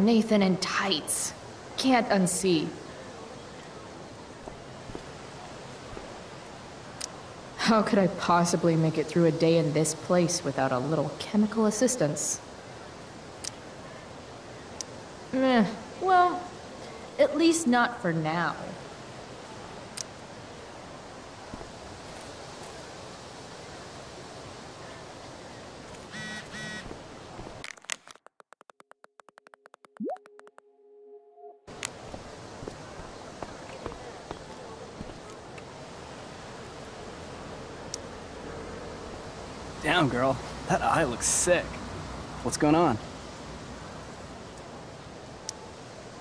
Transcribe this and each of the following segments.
Nathan in tights. Can't unsee. How could I possibly make it through a day in this place without a little chemical assistance? Well, at least not for now. Damn, girl. That eye looks sick. What's going on?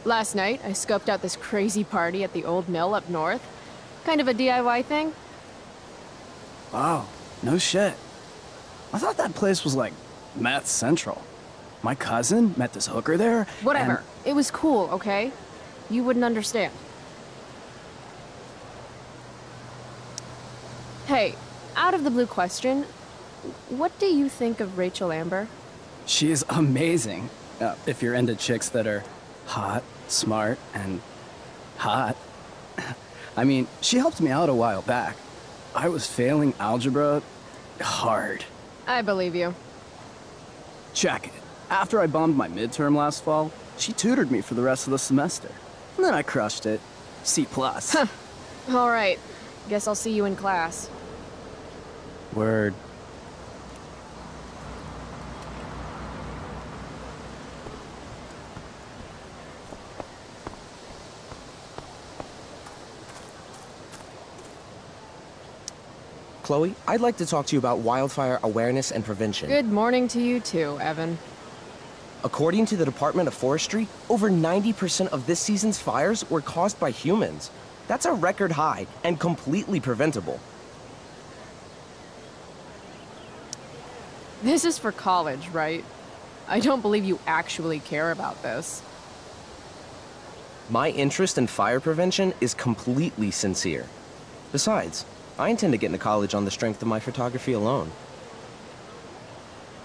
Last night, I scoped out this crazy party at the old mill up north. Kind of a DIY thing. Wow, no shit. I thought that place was like meth central. My cousin met this hooker there. Whatever. It was cool, okay? You wouldn't understand. Hey, out of the blue question, what do you think of Rachel Amber? She is amazing. If you're into chicks that are hot, smart, and hot. I mean, she helped me out a while back. I was failing algebra hard. I believe you. Check it. After I bombed my midterm last fall, she tutored me for the rest of the semester. And then I crushed it. C+. Huh. All right. Guess I'll see you in class. Word. Chloe, I'd like to talk to you about wildfire awareness and prevention. Good morning to you too, Evan. According to the Department of Forestry, over 90% of this season's fires were caused by humans. That's a record high and completely preventable. This is for college, right? I don't believe you actually care about this. My interest in fire prevention is completely sincere. Besides, I intend to get into college on the strength of my photography alone.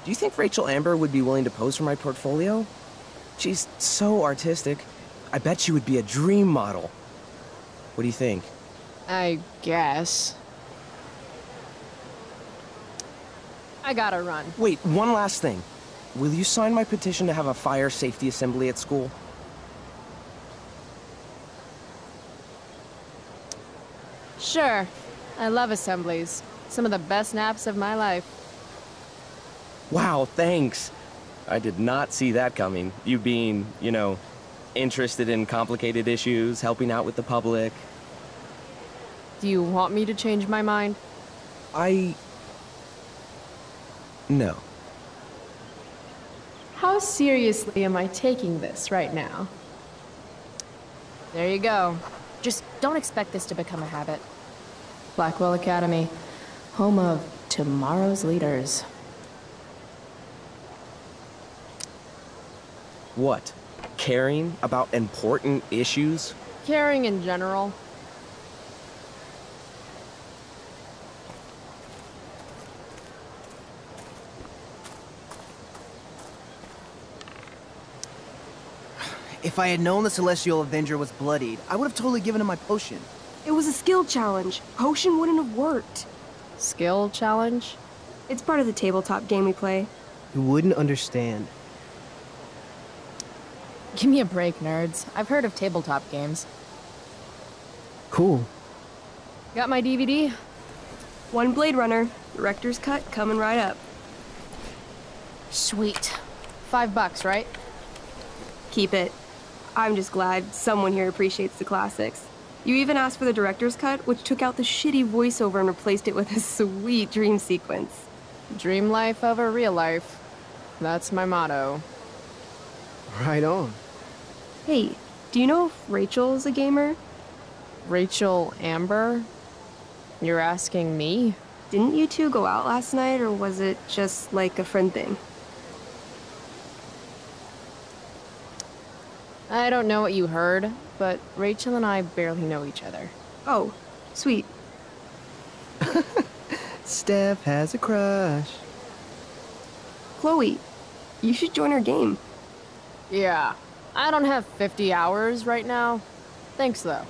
Do you think Rachel Amber would be willing to pose for my portfolio? She's so artistic. I bet she would be a dream model. What do you think? I guess. I gotta run. Wait, one last thing. Will you sign my petition to have a fire safety assembly at school? Sure. I love assemblies. Some of the best naps of my life. Wow, thanks. I did not see that coming. You being, you know, interested in complicated issues, helping out with the public. Do you want me to change my mind? No. How seriously am I taking this right now? There you go. Just don't expect this to become a habit. Blackwell Academy, home of tomorrow's leaders. What? Caring about important issues? Caring in general. If I had known the Celestial Avenger was bloodied, I would have totally given him my potion. It was a skill challenge. Potion wouldn't have worked. Skill challenge? It's part of the tabletop game we play. You wouldn't understand. Give me a break, nerds. I've heard of tabletop games. Cool. Got my DVD? One Blade Runner, director's cut coming right up. Sweet. $5, right? Keep it. I'm just glad someone here appreciates the classics. You even asked for the director's cut, which took out the shitty voiceover and replaced it with a sweet dream sequence. Dream life over real life. That's my motto. Right on. Hey, do you know if Rachel's a gamer? Rachel Amber? You're asking me? Didn't you two go out last night, or was it just like a friend thing? I don't know what you heard, but Rachel and I barely know each other. Oh, sweet. Steph has a crush. Chloe, you should join our game. Yeah, I don't have 50 hours right now. Thanks, though.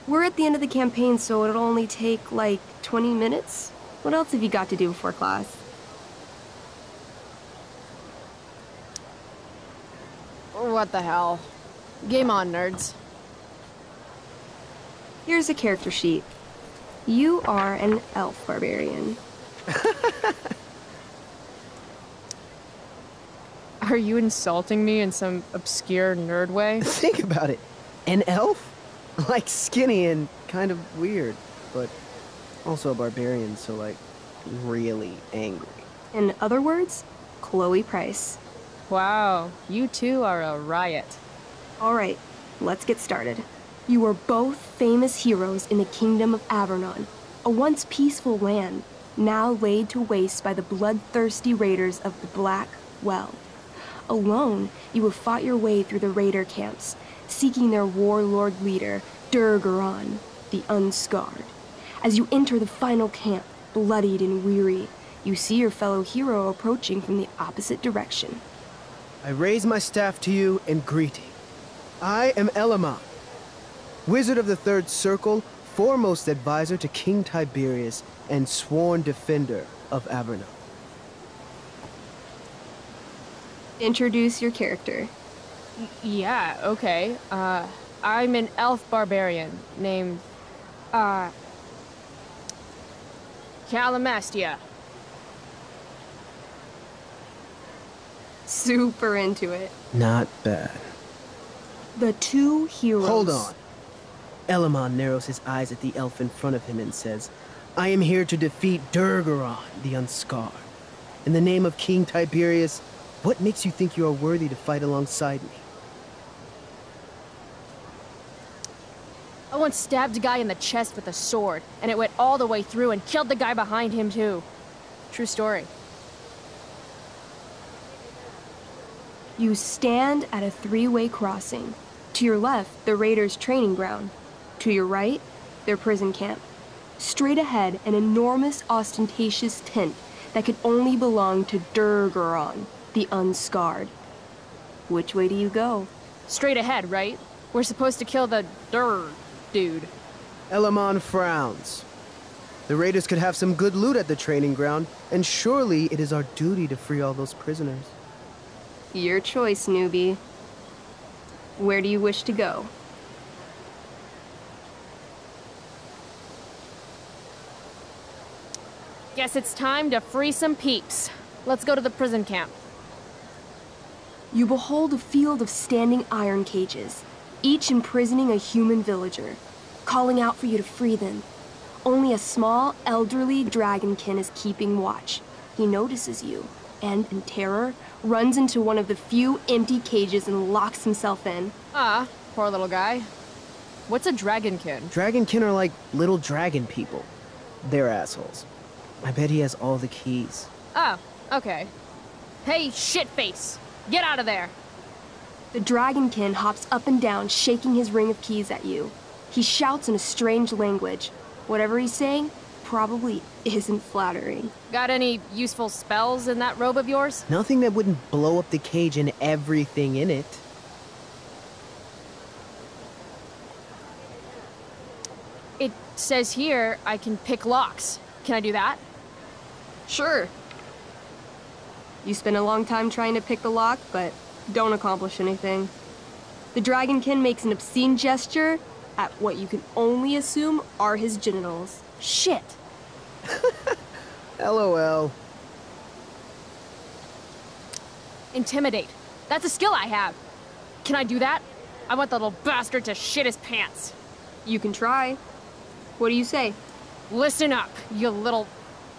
We're at the end of the campaign, so it'll only take, like, 20 minutes? What else have you got to do before class? What the hell? Game on, nerds. Here's a character sheet. You are an elf barbarian. Are you insulting me in some obscure nerd way? Think about it. An elf? Like skinny and kind of weird, but also a barbarian, so like really angry. In other words, Chloe Price. Wow, you two are a riot. All right, let's get started. You are both famous heroes in the Kingdom of Avernon, a once peaceful land, now laid to waste by the bloodthirsty raiders of the Black Well. Alone, you have fought your way through the raider camps, seeking their warlord leader, Durgaron, the Unscarred. As you enter the final camp, bloodied and weary, you see your fellow hero approaching from the opposite direction. I raise my staff to you in greeting. I am Elamon, Wizard of the Third Circle, foremost advisor to King Tiberius, and sworn defender of Avernon. Introduce your character. Yeah, okay. I'm an elf barbarian named, Calamastia. Super into it. Not bad. The two heroes. Hold on. Elamon narrows his eyes at the elf in front of him and says, I am here to defeat Durgaron, the Unscarred. In the name of King Tiberius, what makes you think you are worthy to fight alongside me? I once stabbed a guy in the chest with a sword, and it went all the way through and killed the guy behind him, too. True story. You stand at a three-way crossing. To your left, the raiders' training ground. To your right, their prison camp. Straight ahead, an enormous, ostentatious tent that could only belong to Durgaron, the Unscarred. Which way do you go? Straight ahead, right? We're supposed to kill the dude. Elamon frowns. The raiders could have some good loot at the training ground, and surely it is our duty to free all those prisoners. Your choice, newbie. Where do you wish to go? Guess it's time to free some peeps. Let's go to the prison camp. You behold a field of standing iron cages, each imprisoning a human villager, calling out for you to free them. Only a small, elderly dragonkin is keeping watch. He notices you, and in terror, runs into one of the few empty cages and locks himself in. Ah, poor little guy. What's a dragonkin? Dragonkin are like little dragon people. They're assholes. I bet he has all the keys. Oh, okay. Hey, shitface! Get out of there! The dragonkin hops up and down, shaking his ring of keys at you. He shouts in a strange language. Whatever he's saying probably isn't flattering. Got any useful spells in that robe of yours? Nothing that wouldn't blow up the cage and everything in it. It says here I can pick locks. Can I do that? Sure. You spend a long time trying to pick the lock, but don't accomplish anything. The dragonkin makes an obscene gesture at what you can only assume are his genitals. Shit! LOL. Intimidate. That's a skill I have. Can I do that? I want the little bastard to shit his pants. You can try. What do you say? Listen up, you little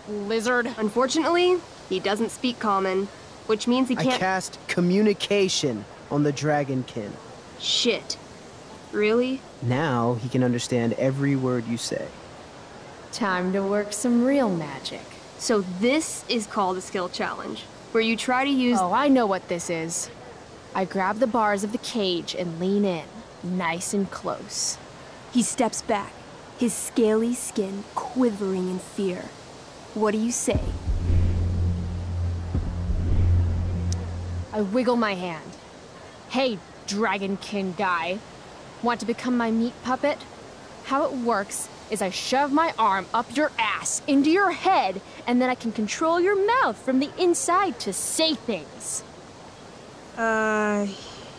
lizard. Unfortunately, he doesn't speak common, which means he I can't— cast communication on the dragonkin. Shit. Really? Now he can understand every word you say. Time to work some real magic. So this is called a skill challenge, where you try to use— Oh, I know what this is. I grab the bars of the cage and lean in, nice and close. He steps back, his scaly skin quivering in fear. What do you say? I wiggle my hand. Hey, dragonkin guy. Want to become my meat puppet? How it works is I shove my arm up your ass into your head, and then I can control your mouth from the inside to say things.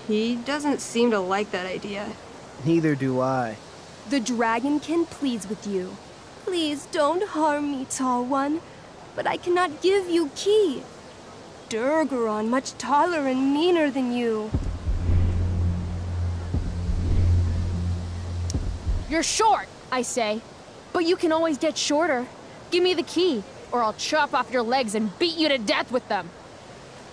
He doesn't seem to like that idea. Neither do I. The dragonkin pleads with you. Please don't harm me, tall one, but I cannot give you key. Durgaron, much taller and meaner than you. You're short, I say, but you can always get shorter. Give me the key, or I'll chop off your legs and beat you to death with them.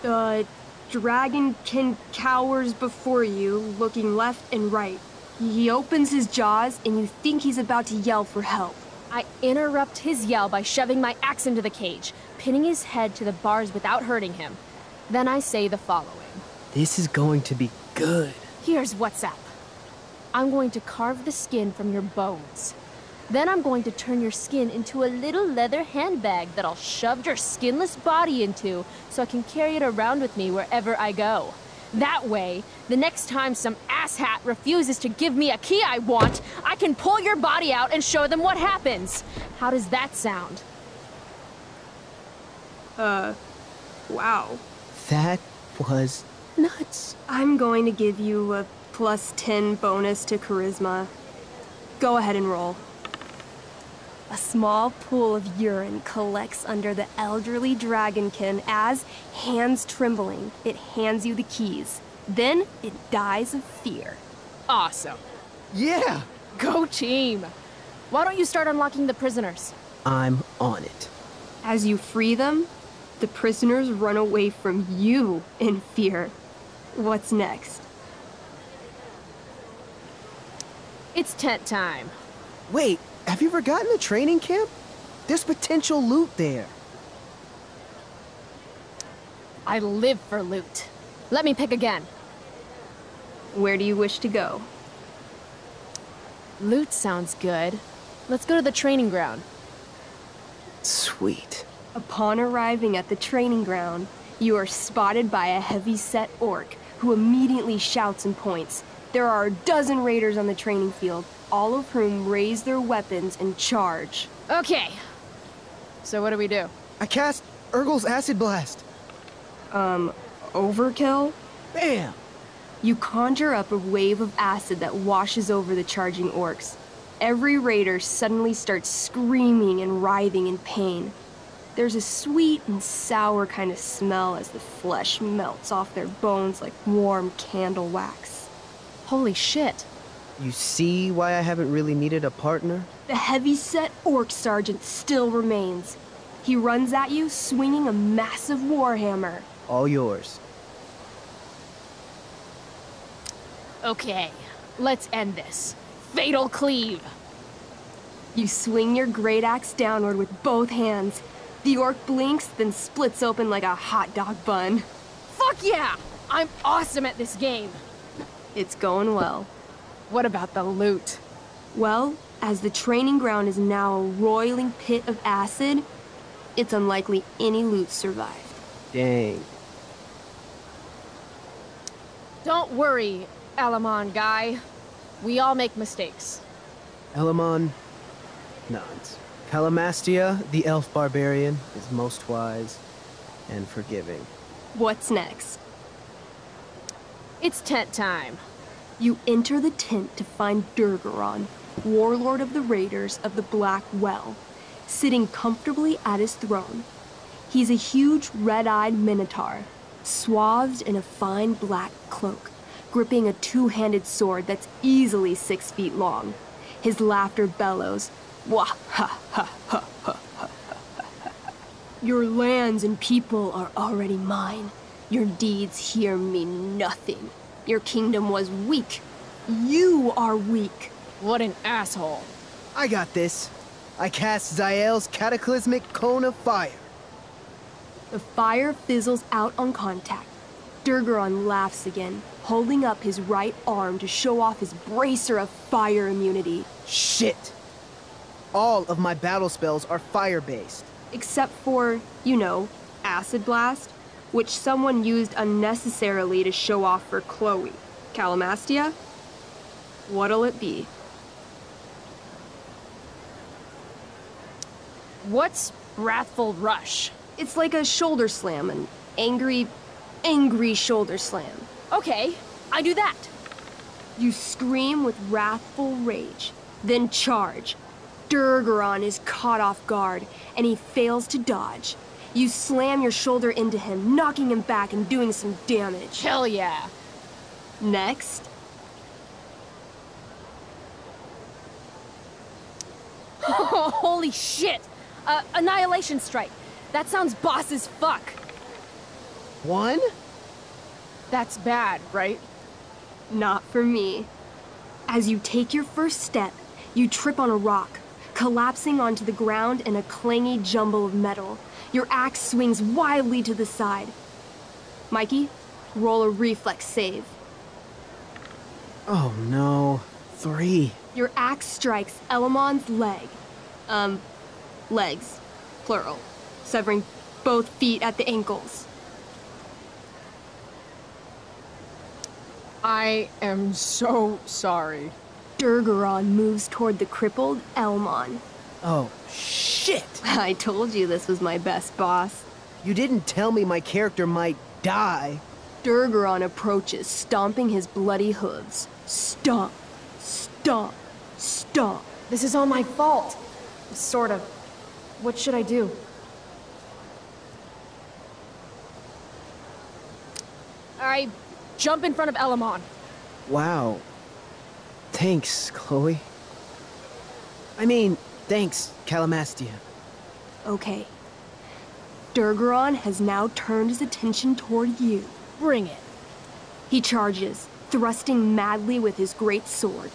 The dragonkin cowers before you, looking left and right. He opens his jaws, and you think he's about to yell for help. I interrupt his yell by shoving my axe into the cage, pinning his head to the bars without hurting him. Then I say the following. This is going to be good. Here's what's up. I'm going to carve the skin from your bones. Then I'm going to turn your skin into a little leather handbag that I'll shove your skinless body into so I can carry it around with me wherever I go. That way, the next time some asshat refuses to give me a key I want, I can pull your body out and show them what happens. How does that sound? Wow. That was nuts. I'm going to give you a +10 bonus to charisma. Go ahead and roll. A small pool of urine collects under the elderly dragonkin as, hands trembling, it hands you the keys. Then it dies of fear. Awesome. Yeah! Go team. Why don't you start unlocking the prisoners? I'm on it. As you free them, the prisoners run away from you in fear. What's next? It's tent time. Wait, have you forgotten the training camp? There's potential loot there. I live for loot. Let me pick again. Where do you wish to go? Loot sounds good. Let's go to the training ground. Sweet. Upon arriving at the training ground, you are spotted by a heavy-set orc who immediately shouts and points. There are a dozen raiders on the training field, all of whom raise their weapons and charge. Okay. So what do we do? I cast Urgel's Acid Blast. Overkill? Bam! You conjure up a wave of acid that washes over the charging orcs. Every raider suddenly starts screaming and writhing in pain. There's a sweet and sour kind of smell as the flesh melts off their bones like warm candle wax. Holy shit. You see why I haven't really needed a partner? The heavy-set orc sergeant still remains. He runs at you, swinging a massive warhammer. All yours. Okay, let's end this. Fatal cleave. You swing your great axe downward with both hands. The orc blinks, then splits open like a hot dog bun. Fuck yeah! I'm awesome at this game. It's going well. What about the loot? Well, as the training ground is now a roiling pit of acid, it's unlikely any loot survived. Dang. Don't worry, Elamon guy. We all make mistakes. Elamon nods. Calamastia, the elf barbarian, is most wise and forgiving. What's next? It's tent time. You enter the tent to find Durgaron, warlord of the Raiders of the Black Well, sitting comfortably at his throne. He's a huge red-eyed minotaur, swathed in a fine black cloak, gripping a two-handed sword that's easily 6 feet long. His laughter bellows, "Wah ha ha ha ha ha ha. Your lands and people are already mine. Your deeds here mean nothing. Your kingdom was weak. You are weak." What an asshole. I got this. I cast Zael's cataclysmic cone of fire. The fire fizzles out on contact. Durgaron laughs again, holding up his right arm to show off his bracer of fire immunity. Shit! All of my battle spells are fire-based. Except for, you know, Acid Blast, which someone used unnecessarily to show off for Chloe. Calamastia? What'll it be? What's Wrathful Rush? It's like a shoulder slam, an angry shoulder slam. Okay, I do that. You scream with wrathful rage, then charge. Durgaron is caught off guard, and he fails to dodge. You slam your shoulder into him, knocking him back and doing some damage. Hell yeah. Next. Holy shit! Annihilation Strike. That sounds boss as fuck. One? That's bad, right? Not for me. As you take your first step, you trip on a rock, collapsing onto the ground in a clangy jumble of metal. Your axe swings wildly to the side. Mikey, roll a reflex save. Oh no. 3. Your axe strikes Elamon's leg. Legs. Plural. Severing both feet at the ankles. I am so sorry. Durgaron moves toward the crippled Elmon. Oh, shit! I told you this was my best boss. You didn't tell me my character might die. Durgaron approaches, stomping his bloody hooves. Stomp, stomp, stomp. This is all my fault. Sort of. What should I do? I jump in front of Elamon. Wow. Thanks, Chloe. I mean, thanks, Calamastia. Okay. Durgaron has now turned his attention toward you. Bring it. He charges, thrusting madly with his great sword.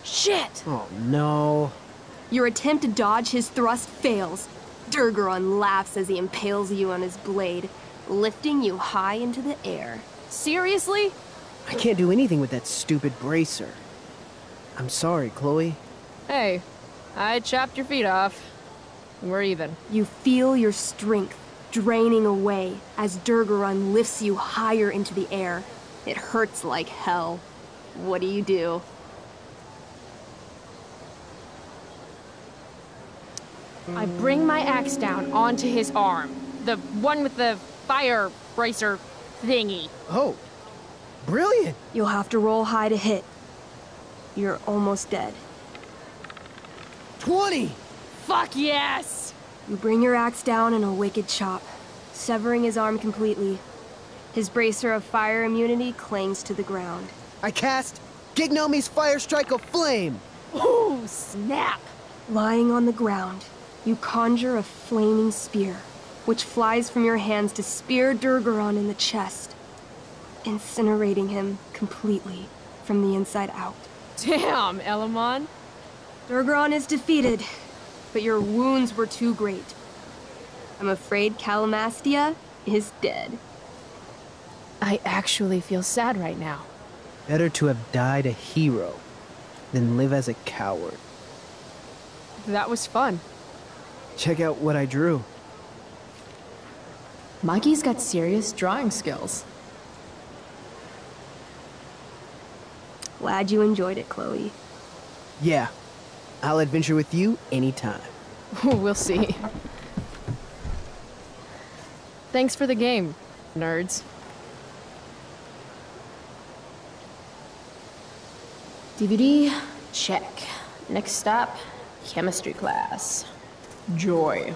Shit! Oh no. Your attempt to dodge his thrust fails. Durgaron laughs as he impales you on his blade, lifting you high into the air. Seriously? I can't do anything with that stupid bracer. I'm sorry, Chloe. Hey, I chopped your feet off. We're even. You feel your strength draining away as Durgaron lifts you higher into the air. It hurts like hell. What do? I bring my axe down onto his arm. The one with the fire bracer thingy. Oh, brilliant! You'll have to roll high to hit. You're almost dead. 20! Fuck yes! You bring your axe down in a wicked chop, severing his arm completely. His bracer of fire immunity clings to the ground. I cast Gignomi's Fire Strike of Flame! Ooh, snap! Lying on the ground, you conjure a flaming spear, which flies from your hands to spear Durgaron in the chest, incinerating him completely from the inside out. Damn, Elamon. Durgaron is defeated, but your wounds were too great. I'm afraid Calamastia is dead. I actually feel sad right now. Better to have died a hero than live as a coward. That was fun. Check out what I drew. Mikey's got serious drawing skills. Glad you enjoyed it, Chloe. Yeah, I'll adventure with you anytime. We'll see. Thanks for the game, nerds. DVD, check. Next stop, chemistry class. Joy.